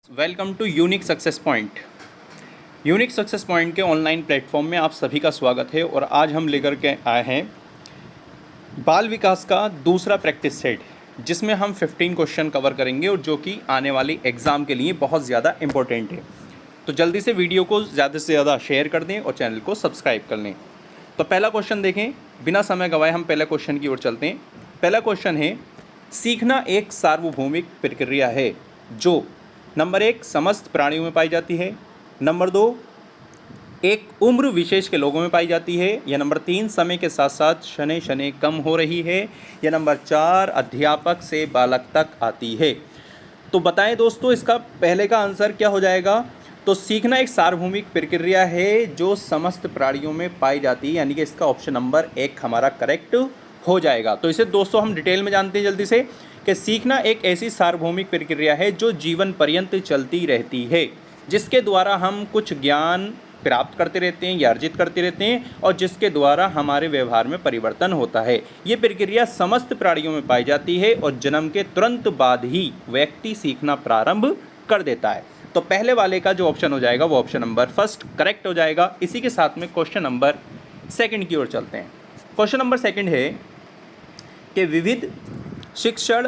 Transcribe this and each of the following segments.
Welcome to unique success point. Unique success point के online platform में आप सभी का स्वागत है। और आज हम लेकर के आए हैं बाल विकास का दूसरा प्रैक्टिस सेट, जिसमें हम 15 क्वेश्चन कवर करेंगे और जो कि आने वाली एग्ज़ाम के लिए बहुत ज़्यादा इम्पोर्टेंट है। तो जल्दी से वीडियो को ज़्यादा से ज़्यादा शेयर कर दें और चैनल को सब्सक्राइब कर लें। तो पहला क्वेश्चन देखें, बिना समय गवाए हम पहले क्वेश्चन की ओर चलते हैं। पहला क्वेश्चन है, सीखना एक सार्वभौमिक प्रक्रिया है जो नंबर 1 समस्त प्राणियों में पाई जाती है, नंबर 2 एक उम्र विशेष के लोगों में पाई जाती है, या नंबर 3 समय के साथ साथ शनै शनै कम हो रही है, या नंबर 4 अध्यापक से बालक तक आती है। तो बताएं दोस्तों, इसका पहले का आंसर क्या हो जाएगा। तो सीखना एक सार्वभौमिक प्रक्रिया है जो समस्त प्राणियों में पाई जाती है, यानी कि इसका ऑप्शन नंबर 1 हमारा करेक्ट हो जाएगा। तो इसे दोस्तों हम डिटेल में जानते हैं जल्दी से कि सीखना एक ऐसी सार्वभौमिक प्रक्रिया है जो जीवन पर्यंत चलती रहती है, जिसके द्वारा हम कुछ ज्ञान प्राप्त करते रहते हैं या अर्जित करते रहते हैं और जिसके द्वारा हमारे व्यवहार में परिवर्तन होता है। ये प्रक्रिया समस्त प्राणियों में पाई जाती है और जन्म के तुरंत बाद ही व्यक्ति सीखना प्रारंभ कर देता है। तो पहले वाले का जो ऑप्शन हो जाएगा वो ऑप्शन नंबर फर्स्ट करेक्ट हो जाएगा। इसी के साथ में क्वेश्चन नंबर सेकंड की ओर चलते हैं। क्वेश्चन नंबर सेकंड है कि विविध शिक्षण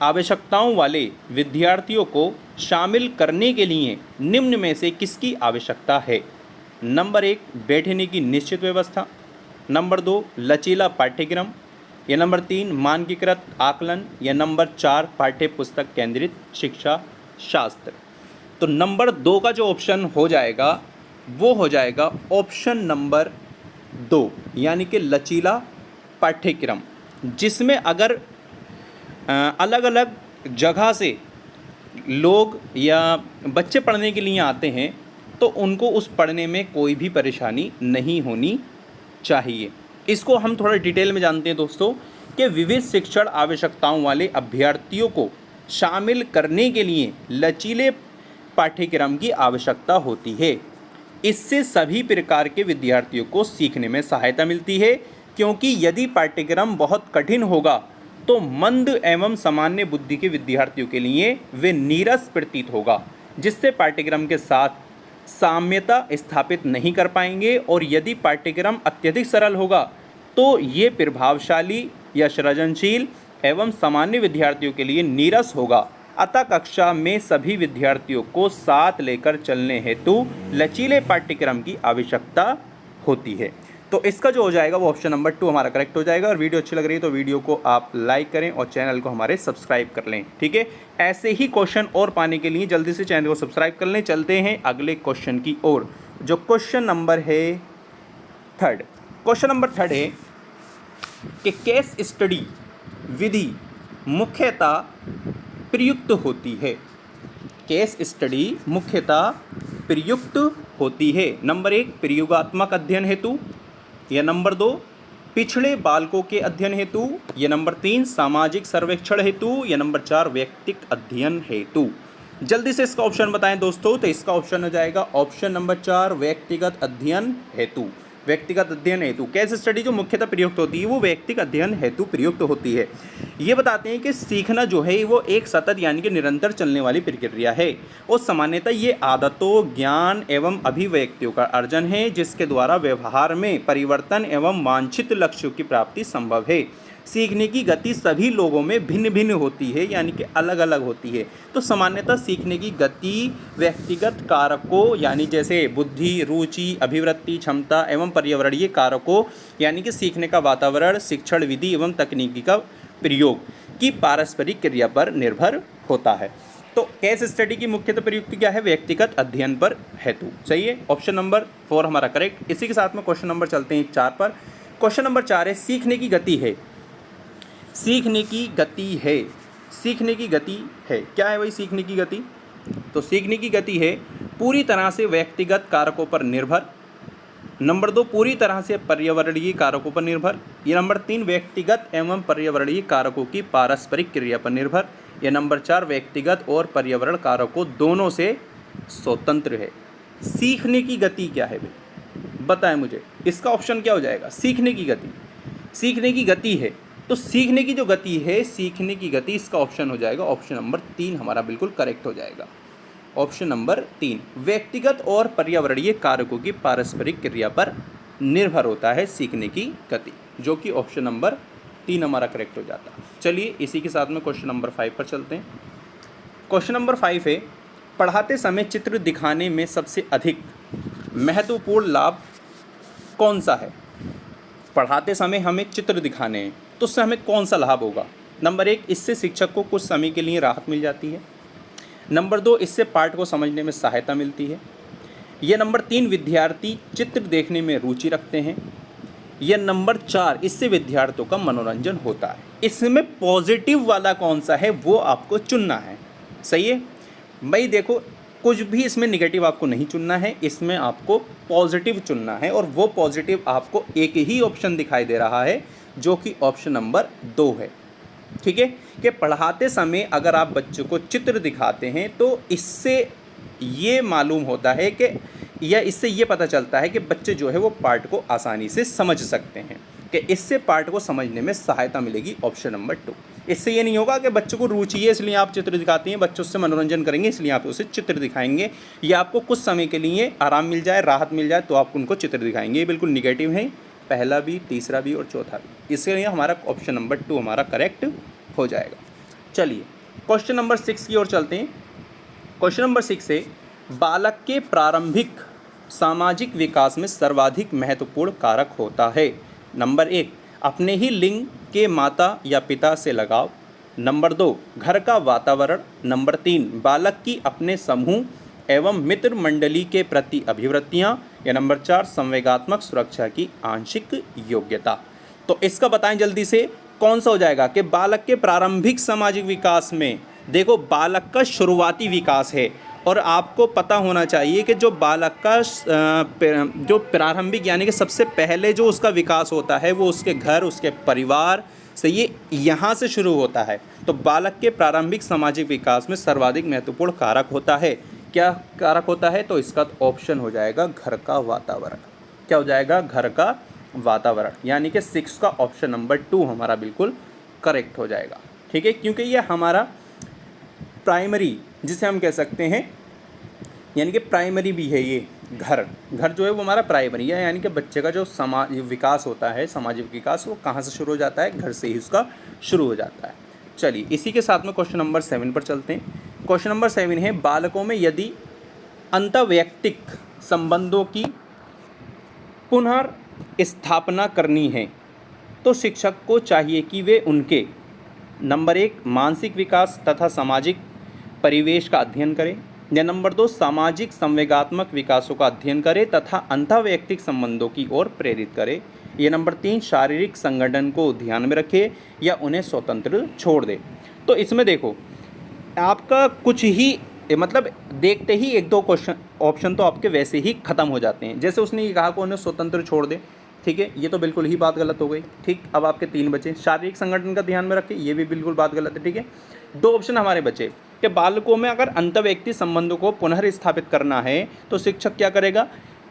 आवश्यकताओं वाले विद्यार्थियों को शामिल करने के लिए निम्न में से किसकी आवश्यकता है। नंबर 1 बैठने की निश्चित व्यवस्था, नंबर 2 लचीला पाठ्यक्रम, या नंबर 3 मानकीकृत आकलन, या नंबर 4 पाठ्य पुस्तक केंद्रित शिक्षा शास्त्र। तो नंबर 2 का जो ऑप्शन हो जाएगा वो हो जाएगा ऑप्शन नंबर 2, यानी कि लचीला पाठ्यक्रम, जिसमें अगर अलग अलग जगह से लोग या बच्चे पढ़ने के लिए आते हैं तो उनको उस पढ़ने में कोई भी परेशानी नहीं होनी चाहिए। इसको हम थोड़ा डिटेल में जानते हैं दोस्तों कि विविध शिक्षण आवश्यकताओं वाले अभ्यर्थियों को शामिल करने के लिए लचीले पाठ्यक्रम की आवश्यकता होती है। इससे सभी प्रकार के विद्यार्थियों को सीखने में सहायता मिलती है, क्योंकि यदि पाठ्यक्रम बहुत कठिन होगा तो मंद एवं सामान्य बुद्धि के विद्यार्थियों के लिए वे नीरस प्रतीत होगा, जिससे पाठ्यक्रम के साथ साम्यता स्थापित नहीं कर पाएंगे। और यदि पाठ्यक्रम अत्यधिक सरल होगा तो ये प्रभावशाली या सृजनशील एवं सामान्य विद्यार्थियों के लिए नीरस होगा। अतः कक्षा में सभी विद्यार्थियों को साथ लेकर चलने हेतु लचीले पाठ्यक्रम की आवश्यकता होती है। तो इसका जो हो जाएगा वो ऑप्शन नंबर 2 हमारा करेक्ट हो जाएगा। और वीडियो अच्छी लग रही है तो वीडियो को आप लाइक करें और चैनल को हमारे सब्सक्राइब कर लें, ठीक है। ऐसे ही क्वेश्चन और पाने के लिए जल्दी से चैनल को सब्सक्राइब कर लें। चलते हैं अगले क्वेश्चन की ओर, जो क्वेश्चन नंबर है थर्ड। क्वेश्चन नंबर थर्ड है कि केस स्टडी विधि मुख्यतः प्रयुक्त होती है। केस स्टडी मुख्यतः प्रयुक्त होती है। नंबर 1 प्रयोगात्मक अध्ययन हेतु, या नंबर 2 पिछड़े बालकों के अध्ययन हेतु, या नंबर 3 सामाजिक सर्वेक्षण हेतु, या नंबर 4 व्यक्तिगत अध्ययन हेतु। जल्दी से इसका ऑप्शन बताएं दोस्तों। तो इसका ऑप्शन हो जाएगा ऑप्शन नंबर 4 व्यक्तिगत अध्ययन हेतु। व्यक्तिगत अध्ययन हेतु केस स्टडी जो मुख्यतः प्रयुक्त होती है वो व्यक्तिगत अध्ययन हेतु प्रयुक्त होती है। ये बताते हैं कि सीखना जो है वो एक सतत यानी कि निरंतर चलने वाली प्रक्रिया है और सामान्यतः ये आदतों, ज्ञान एवं अभिव्यक्तियों का अर्जन है, जिसके द्वारा व्यवहार में परिवर्तन एवं वांछित लक्ष्यों की प्राप्ति संभव है। सीखने की गति सभी लोगों में भिन्न भिन्न होती है, यानी कि अलग अलग होती है। तो सामान्यतः सीखने की गति व्यक्तिगत कारकों यानी जैसे बुद्धि, रुचि, अभिवृत्ति, क्षमता एवं पर्यावरणीय कारकों यानी कि सीखने का वातावरण, शिक्षण विधि एवं तकनीकी का प्रयोग की पारस्परिक क्रिया पर निर्भर होता है। तो केस स्टडी की मुख्यतः प्रयुक्ति क्या है? व्यक्तिगत अध्ययन पर हेतु। सही है, ऑप्शन नंबर 4 हमारा करेक्ट। इसी के साथ में क्वेश्चन नंबर चलते हैं 4 पर। क्वेश्चन नंबर 4 है सीखने की गति है। सीखने की गति है। सीखने की गति है क्या है भाई? सीखने की गति, तो सीखने की गति है पूरी तरह से व्यक्तिगत कारकों पर निर्भर। नंबर 2 पूरी तरह से पर्यावरणीय कारकों पर निर्भर। ये नंबर 3 व्यक्तिगत एवं पर्यावरणीय कारकों की पारस्परिक क्रिया पर निर्भर। या नंबर 4 व्यक्तिगत और पर्यावरण कारकों दोनों से स्वतंत्र है। सीखने की गति क्या है भाई? बताएं मुझे, इसका ऑप्शन क्या हो जाएगा? सीखने की गति। सीखने की गति है तो सीखने की जो गति है, सीखने की गति, इसका ऑप्शन हो जाएगा ऑप्शन नंबर 3 हमारा बिल्कुल करेक्ट हो जाएगा। Option number 3। व्यक्तिगत और पर्यावरणीय कारकों की पारस्परिक क्रिया पर निर्भर होता है सीखने की गति, जो कि ऑप्शन नंबर 3 हमारा करेक्ट हो जाता है। चलिए इसी के साथ में क्वेश्चन नंबर 5 पर चलते हैं। क्वेश्चन नंबर 5 है, पढ़ाते समय चित्र दिखाने में सबसे अधिक महत्वपूर्ण लाभ कौन सा है? पढ़ाते समय हमें चित्र दिखाने हैं तो उससे हमें कौन सा लाभ होगा? नंबर 1, इससे शिक्षक को कुछ समय के लिए राहत मिल जाती है। नंबर 2, इससे पाठ को समझने में सहायता मिलती है। यह नंबर 3, विद्यार्थी चित्र देखने में रुचि रखते हैं। यह नंबर 4, इससे विद्यार्थियों का मनोरंजन होता है। इसमें पॉजिटिव वाला कौन सा है वो आपको चुनना है। सही है भाई, देखो कुछ भी इसमें निगेटिव आपको नहीं चुनना है, इसमें आपको पॉजिटिव चुनना है और वो पॉजिटिव आपको एक ही ऑप्शन दिखाई दे रहा है जो कि ऑप्शन नंबर 2 है। ठीक है, कि पढ़ाते समय अगर आप बच्चों को चित्र दिखाते हैं तो इससे ये मालूम होता है कि या इससे ये पता चलता है कि बच्चे जो है वो पाठ को आसानी से समझ सकते हैं, कि इससे पाठ को समझने में सहायता मिलेगी, ऑप्शन नंबर 2। इससे ये नहीं होगा कि बच्चों को रुचि है इसलिए आप चित्र दिखाते हैं, बच्चों से मनोरंजन करेंगे इसलिए आप उसे चित्र दिखाएंगे, या आपको कुछ समय के लिए आराम मिल जाए, राहत मिल जाए तो आप उनको चित्र दिखाएंगे। ये बिल्कुल निगेटिव है, पहला भी, तीसरा भी और चौथा भी। इसलिए हमारा ऑप्शन नंबर 2 हमारा करेक्ट हो जाएगा। चलिए क्वेश्चन नंबर 6 की ओर चलते हैं। क्वेश्चन नंबर 6 है, बालक के प्रारंभिक सामाजिक विकास में सर्वाधिक महत्वपूर्ण कारक होता है। नंबर 1, अपने ही लिंग के माता या पिता से लगाव। नंबर 2, घर का वातावरण। नंबर 3, बालक की अपने समूह एवं मित्र मंडली के प्रति अभिवृत्तियाँ। या नंबर 4, संवेगात्मक सुरक्षा की आंशिक योग्यता। तो इसका बताएं जल्दी से कौन सा हो जाएगा कि बालक के प्रारंभिक सामाजिक विकास में, देखो बालक का शुरुआती विकास है और आपको पता होना चाहिए कि जो बालक का जो प्रारंभिक यानी कि सबसे पहले जो उसका विकास होता है वो उसके घर, उसके परिवार से, ये यहाँ से शुरू होता है। तो बालक के प्रारंभिक सामाजिक विकास में सर्वाधिक महत्वपूर्ण कारक होता है। क्या कारक होता है? तो इसका ऑप्शन हो जाएगा घर का वातावरण। क्या हो जाएगा? घर का वातावरण, यानी कि 6 का ऑप्शन नंबर 2 हमारा बिल्कुल करेक्ट हो जाएगा। ठीक है, क्योंकि ये हमारा प्राइमरी जिसे हम कह सकते हैं, यानी कि प्राइमरी भी है ये घर जो है वो हमारा प्राइमरी है, यानी कि बच्चे का जो समाज विकास होता है, सामाजिक विकास, वो कहाँ से शुरू हो जाता है? घर से ही उसका शुरू हो जाता है। चलिए इसी के साथ में क्वेश्चन नंबर 7 पर चलते हैं। क्वेश्चन नंबर 7 है, बालकों में यदि अंतर्वैयक्तिक संबंधों की पुनर्स्थापना करनी है तो शिक्षक को चाहिए कि वे उनके नंबर 1, मानसिक विकास तथा सामाजिक परिवेश का अध्ययन करें। या नंबर 2, सामाजिक संवेगात्मक विकासों का अध्ययन करें तथा अंतर्वैयक्तिक संबंधों की ओर प्रेरित करें। या नंबर 3, शारीरिक संगठन को ध्यान में रखे या उन्हें स्वतंत्र छोड़ दे। तो इसमें देखो आपका कुछ ही मतलब देखते ही 1-2 क्वेश्चन ऑप्शन तो आपके वैसे ही ख़त्म हो जाते हैं। जैसे उसने ये कहा कि उन्हें स्वतंत्र छोड़ दे, ठीक है, ये तो बिल्कुल ही बात गलत हो गई। ठीक, अब आपके 3 बचे। शारीरिक संगठन का ध्यान में रखें, ये भी बिल्कुल बात गलत है। ठीक है, 2 ऑप्शन हमारे बचे कि बालकों में अगर अंतर्व्यक्ति संबंधों को पुनर्स्थापित करना है तो शिक्षक क्या करेगा?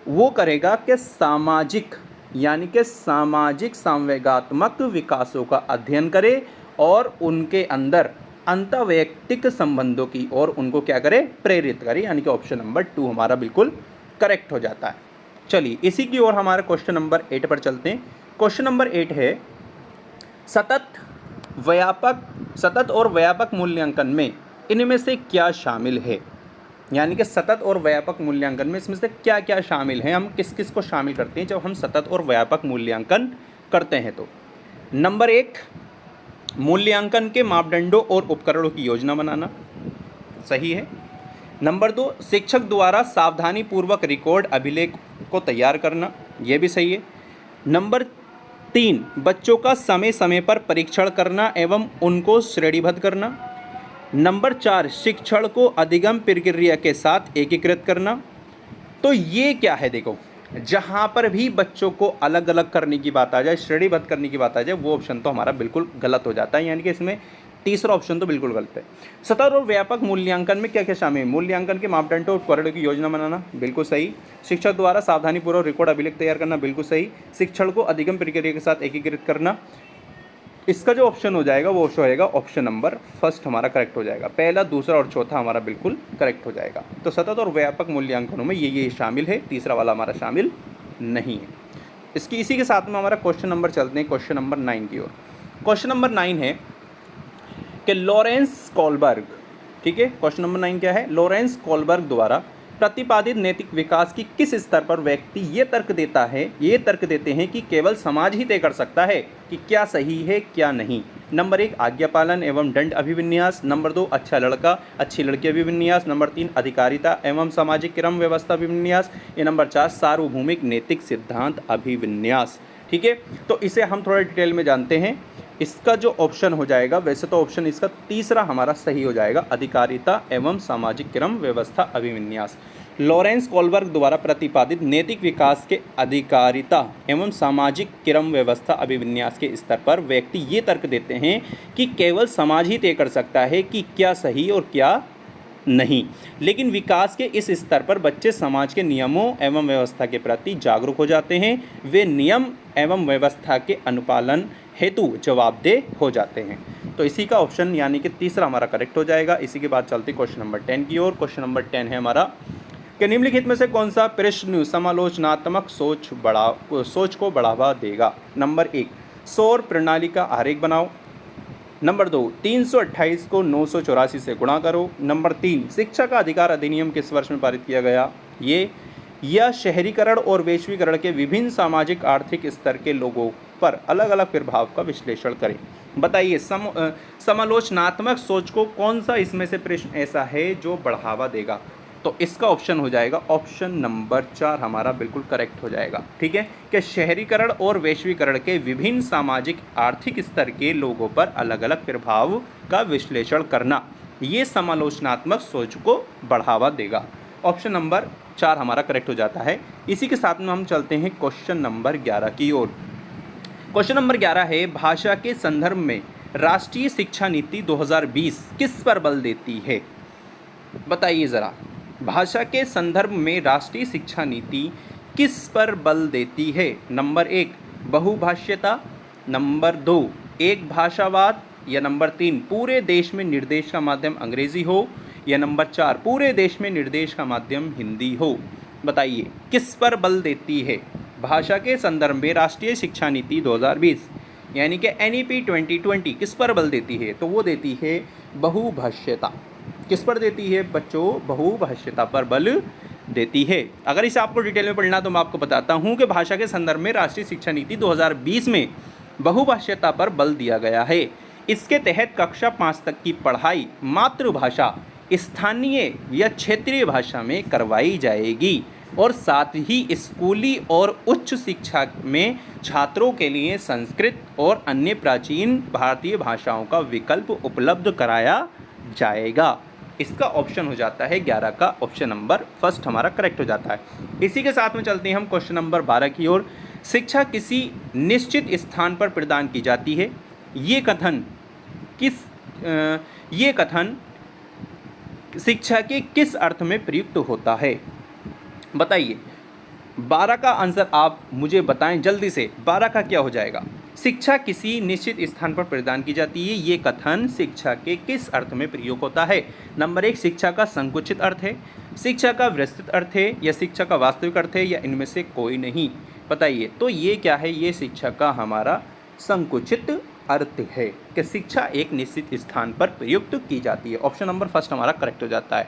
वो करेगा कि सामाजिक, यानी कि सामाजिक संवेगात्मक विकासों का अध्ययन करे और उनके अंदर अंतर्वैयक्तिक संबंधों की ओर उनको क्या करे? प्रेरित करे, यानी कि ऑप्शन नंबर 2 हमारा बिल्कुल करेक्ट हो जाता है। चलिए इसी की ओर हमारे क्वेश्चन नंबर 8 पर चलते हैं। क्वेश्चन नंबर 8 है, सतत और व्यापक मूल्यांकन में इनमें से क्या शामिल है? यानी कि सतत और व्यापक मूल्यांकन में इसमें से क्या क्या शामिल है? हम किस किस को शामिल करते हैं जब हम सतत और व्यापक मूल्यांकन करते हैं? तो नंबर 1, मूल्यांकन के मापदंडों और उपकरणों की योजना बनाना, सही है। नंबर 2, शिक्षक द्वारा सावधानीपूर्वक रिकॉर्ड अभिलेख को तैयार करना, यह भी सही है। नंबर 3, बच्चों का समय समय पर परीक्षण करना एवं उनको श्रेणीबद्ध करना। नंबर 4, शिक्षण को अधिगम प्रक्रिया के साथ एकीकृत करना। तो ये क्या है? देखो जहाँ पर भी बच्चों को अलग अलग करने की बात आ जाए, श्रेणीबद्ध करने की बात आ जाए, वो ऑप्शन तो हमारा बिल्कुल गलत हो जाता है, यानी कि इसमें तीसरा ऑप्शन तो बिल्कुल गलत है। सतत और व्यापक मूल्यांकन में क्या क्या शामिल है? मूल्यांकन के मापदंडों और उपकरणों की योजना बनाना, बिल्कुल सही। शिक्षक द्वारा सावधानीपूर्वक रिकॉर्ड अभिलेख तैयार करना, बिल्कुल सही। शिक्षण को अधिगम प्रक्रिया के साथ एकीकृत करना, इसका जो ऑप्शन हो जाएगा वो ऑप्शन होएगा ऑप्शन नंबर फर्स्ट हमारा करेक्ट हो जाएगा। पहला, दूसरा और चौथा हमारा बिल्कुल करेक्ट हो जाएगा। तो सतत और व्यापक मूल्यांकनों में ये शामिल है, तीसरा वाला हमारा शामिल नहीं है। इसी के साथ में हमारा क्वेश्चन नंबर चलते हैं क्वेश्चन नंबर 9 की ओर। क्वेश्चन नंबर 9 है कि लॉरेंस कोलबर्ग, ठीक है, क्वेश्चन नंबर 9 क्या है? लॉरेंस कोलबर्ग द्वारा प्रतिपादित नैतिक विकास की किस स्तर पर व्यक्ति ये तर्क देते हैं कि केवल समाज ही तय कर सकता है कि क्या सही है क्या नहीं। नंबर 1 आज्ञा पालन एवं दंड अभिविन्यास, नंबर 2 अच्छा लड़का अच्छी लड़की अभिविन्यास, नंबर 3 अधिकारिता एवं सामाजिक क्रम व्यवस्था अभिविन्यास, या नंबर 4 सार्वभौमिक नैतिक सिद्धांत अभिविन्यास। ठीक है, तो इसे हम थोड़ा डिटेल में जानते हैं। इसका जो ऑप्शन हो जाएगा, वैसे तो ऑप्शन इसका तीसरा हमारा सही हो जाएगा, अधिकारिता एवं सामाजिक क्रम व्यवस्था अभिविन्यास। लॉरेंस कोलबर्ग द्वारा प्रतिपादित नैतिक विकास के अधिकारिता एवं सामाजिक क्रम व्यवस्था अभिविन्यास के स्तर पर व्यक्ति ये तर्क देते हैं कि केवल समाज ही तय कर सकता है कि क्या सही और क्या नहीं, लेकिन विकास के इस स्तर पर बच्चे समाज के नियमों एवं व्यवस्था के प्रति जागरूक हो जाते हैं। वे नियम एवं व्यवस्था के अनुपालन हेतु जवाबदेह हो जाते हैं। तो इसी का ऑप्शन यानी कि तीसरा हमारा करेक्ट हो जाएगा। इसी के बाद चलते क्वेश्चन नंबर 10 की ओर। क्वेश्चन नंबर 10 है हमारा कि निम्नलिखित में से कौन सा प्रश्न समालोचनात्मक सोच को बढ़ावा देगा। नंबर 1 सौर प्रणाली का आरेख बनाओ। नंबर 2 328 को 984 से गुणा करो। नंबर 3 शिक्षा का अधिकार अधिनियम किस वर्ष में पारित किया गया। यह शहरीकरण और वैश्वीकरण के विभिन्न सामाजिक आर्थिक स्तर के लोगों पर अलग अलग प्रभाव का विश्लेषण करें। बताइए समालोचनात्मक सोच को कौन सा इसमें से प्रश्न ऐसा है जो बढ़ावा देगा। तो इसका ऑप्शन हो जाएगा ऑप्शन नंबर 4 हमारा बिल्कुल करेक्ट हो जाएगा। ठीक है, कि शहरीकरण और वैश्वीकरण के विभिन्न सामाजिक आर्थिक स्तर के लोगों पर अलग अलग प्रभाव का विश्लेषण करना, ये समालोचनात्मक सोच को बढ़ावा देगा। ऑप्शन नंबर 4 हमारा करेक्ट हो जाता है। इसी के साथ में हम चलते हैं क्वेश्चन नंबर 11 की ओर। क्वेश्चन नंबर 11 है भाषा के संदर्भ में राष्ट्रीय शिक्षा नीति 2020 किस पर बल देती है। बताइए ज़रा, भाषा के संदर्भ में राष्ट्रीय शिक्षा नीति किस पर बल देती है। नंबर 1 बहुभाषीयता, नंबर 2 एक भाषावाद, या नंबर 3 पूरे देश में निर्देश का माध्यम अंग्रेजी हो, या नंबर 4 पूरे देश में निर्देश का माध्यम हिंदी हो। बताइए किस पर बल देती है भाषा के संदर्भ में राष्ट्रीय शिक्षा नीति 2020 यानी कि NEP 2020 किस पर बल देती है। तो वो देती है बहुभाषीयता। किस पर देती है बच्चों? बहुभाषीयता पर बल देती है। अगर इसे आपको डिटेल में पढ़ना तो मैं आपको बताता हूँ कि भाषा के संदर्भ में राष्ट्रीय शिक्षा नीति 2020 में बहुभाषीयता पर बल दिया गया है। इसके तहत कक्षा 5 तक की पढ़ाई मातृभाषा, स्थानीय या क्षेत्रीय भाषा में करवाई जाएगी और साथ ही स्कूली और उच्च शिक्षा में छात्रों के लिए संस्कृत और अन्य प्राचीन भारतीय भाषाओं का विकल्प उपलब्ध कराया जाएगा। इसका ऑप्शन हो जाता है 11 का ऑप्शन नंबर फर्स्ट हमारा करेक्ट हो जाता है। इसी के साथ में चलते हैं हम क्वेश्चन नंबर 12 की ओर। शिक्षा किसी निश्चित स्थान पर प्रदान की जाती है। ये कथन शिक्षा के किस अर्थ में प्रयुक्त होता है। बताइए 12 का आंसर आप मुझे बताएं जल्दी से। 12 का क्या हो जाएगा? शिक्षा किसी निश्चित स्थान पर प्रदान की जाती है, ये कथन शिक्षा के किस अर्थ में प्रयोग होता है। नंबर 1 शिक्षा का संकुचित अर्थ है, शिक्षा का विस्तृत अर्थ है, या शिक्षा का वास्तविक अर्थ है, या इनमें से कोई नहीं। बताइए तो ये क्या है? ये शिक्षा का हमारा संकुचित अर्थ है कि शिक्षा एक निश्चित स्थान पर प्रयुक्त की जाती है। ऑप्शन नंबर फर्स्ट हमारा करेक्ट हो जाता है।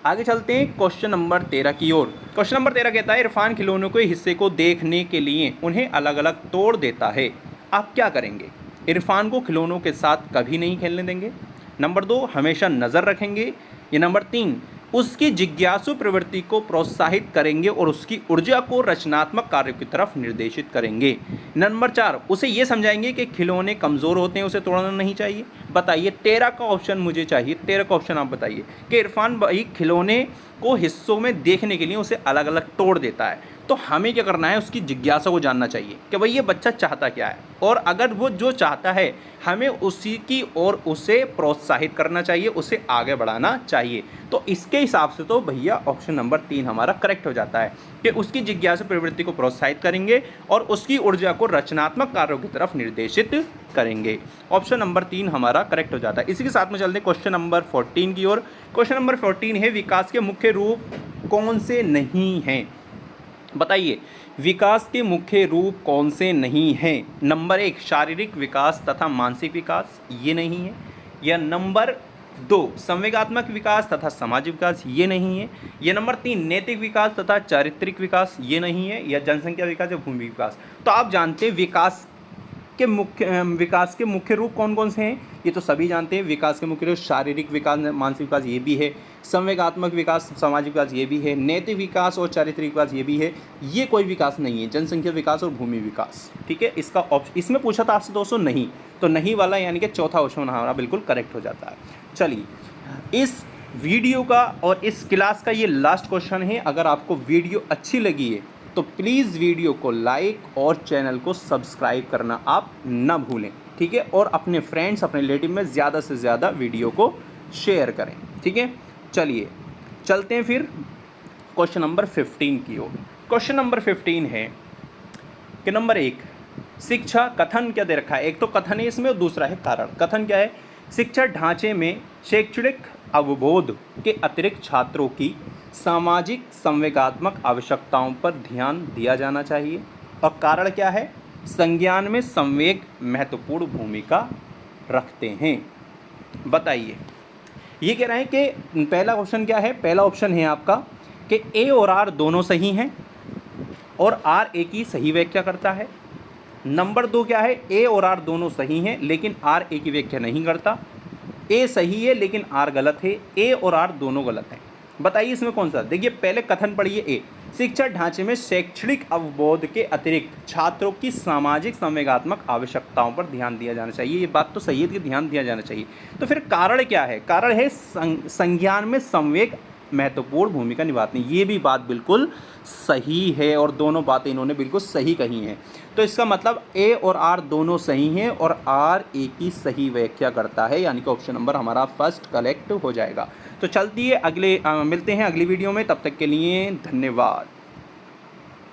आगे चलते हैं क्वेश्चन नंबर 13 की ओर। क्वेश्चन नंबर 13 कहता है इरफान खिलौनों के हिस्से को देखने के लिए उन्हें अलग अलग तोड़ देता है। आप क्या करेंगे? इरफान को खिलौनों के साथ कभी नहीं खेलने देंगे। नंबर 2 हमेशा नज़र रखेंगे, या नंबर 3 उसकी जिज्ञासु प्रवृत्ति को प्रोत्साहित करेंगे और उसकी ऊर्जा को रचनात्मक कार्यों की तरफ निर्देशित करेंगे। नंबर 4 उसे ये समझाएंगे कि खिलौने कमज़ोर होते हैं, उसे तोड़ना नहीं चाहिए। बताइए 13 का ऑप्शन मुझे चाहिए। 13 का ऑप्शन आप बताइए कि इरफान भाई खिलौने को हिस्सों में देखने के लिए उसे अलग अलग तोड़ देता है। तो हमें क्या करना है, उसकी जिज्ञासा को जानना चाहिए कि भाई ये बच्चा चाहता क्या है, और अगर वो जो चाहता है हमें उसी की ओर उसे प्रोत्साहित करना चाहिए, उसे आगे बढ़ाना चाहिए। तो इसके हिसाब से तो भैया ऑप्शन नंबर 3 हमारा करेक्ट हो जाता है कि उसकी जिज्ञासा प्रवृत्ति को प्रोत्साहित करेंगे और उसकी ऊर्जा को रचनात्मक कार्यों की तरफ निर्देशित करेंगे। ऑप्शन नंबर 3 हमारा करेक्ट हो जाता है। इसी के साथ में चलते हैं क्वेश्चन नंबर 14 की ओर। क्वेश्चन नंबर 14 है, विकास के मुख्य रूप कौन से नहीं हैं? बताइए, विकास के मुख्य रूप कौन से नहीं हैं? नंबर 1 शारीरिक विकास तथा मानसिक विकास, ये नहीं है। या नंबर 2 संवेगात्मक विकास तथा सामाजिक विकास, ये नहीं है। या नंबर 3 नैतिक विकास तथा चारित्रिक विकास, ये नहीं है। या जनसंख्या विकास या भूमि विकास। तो आप जानते हैं विकास के मुख्य रूप कौन कौन से हैं? ये तो सभी जानते हैं। विकास के मुख्य रूप शारीरिक विकास, मानसिक विकास, ये भी है। संवेगात्मक विकास, सामाजिक विकास, ये भी है। नैतिक विकास और चारित्रिक विकास, ये भी है। ये कोई विकास नहीं है, जनसंख्या विकास और भूमि विकास। ठीक है, इसका ऑप्शन इसमें पूछा था आपसे दोस्तों नहीं, तो नहीं वाला यानी कि चौथा ऑप्शन हमारा बिल्कुल करेक्ट हो जाता है। चलिए, इस वीडियो का और इस क्लास का ये लास्ट क्वेश्चन है। अगर आपको वीडियो अच्छी लगी है तो प्लीज़ वीडियो को लाइक और चैनल को सब्सक्राइब करना आप ना भूलें। ठीक है, और अपने फ्रेंड्स, अपने रिलेटिव में ज़्यादा से ज़्यादा वीडियो को शेयर करें। ठीक है, चलिए चलते हैं फिर क्वेश्चन नंबर 15 की ओर। क्वेश्चन नंबर 15 है कि नंबर 1 शिक्षा कथन क्या दे रखा है? एक तो कथन है इसमें और दूसरा है कारण। कथन क्या है? शिक्षा ढांचे में शैक्षणिक अवबोध के अतिरिक्त छात्रों की सामाजिक संवेगात्मक आवश्यकताओं पर ध्यान दिया जाना चाहिए। और कारण क्या है? संज्ञान में संवेग महत्वपूर्ण भूमिका रखते हैं। बताइए, ये कह रहे हैं कि पहला क्वेश्चन क्या है? पहला ऑप्शन है आपका कि ए और आर दोनों सही हैं और आर ए की सही व्याख्या करता है। नंबर 2 क्या है? ए और आर दोनों सही हैं लेकिन आर ए की व्याख्या नहीं करता। ए सही है लेकिन आर गलत है। ए और आर दोनों गलत हैं। बताइए इसमें कौन सा? देखिए, पहले कथन पढ़िए। ए शिक्षा ढांचे में शैक्षणिक अवबोध के अतिरिक्त छात्रों की सामाजिक संवेगात्मक आवश्यकताओं पर ध्यान दिया जाना चाहिए। ये बात तो सही है कि ध्यान दिया जाना चाहिए। तो फिर कारण क्या है? कारण है संज्ञान में संवेग महत्वपूर्ण भूमिका निभाते हैं। ये भी बात बिल्कुल सही है और दोनों बातें इन्होंने बिल्कुल सही कही हैं। तो इसका मतलब ए और आर दोनों सही हैं और आर ए की सही व्याख्या करता है, यानी कि ऑप्शन नंबर हमारा फर्स्ट करेक्ट हो जाएगा। तो चलती है मिलते हैं अगली वीडियो में। तब तक के लिए धन्यवाद।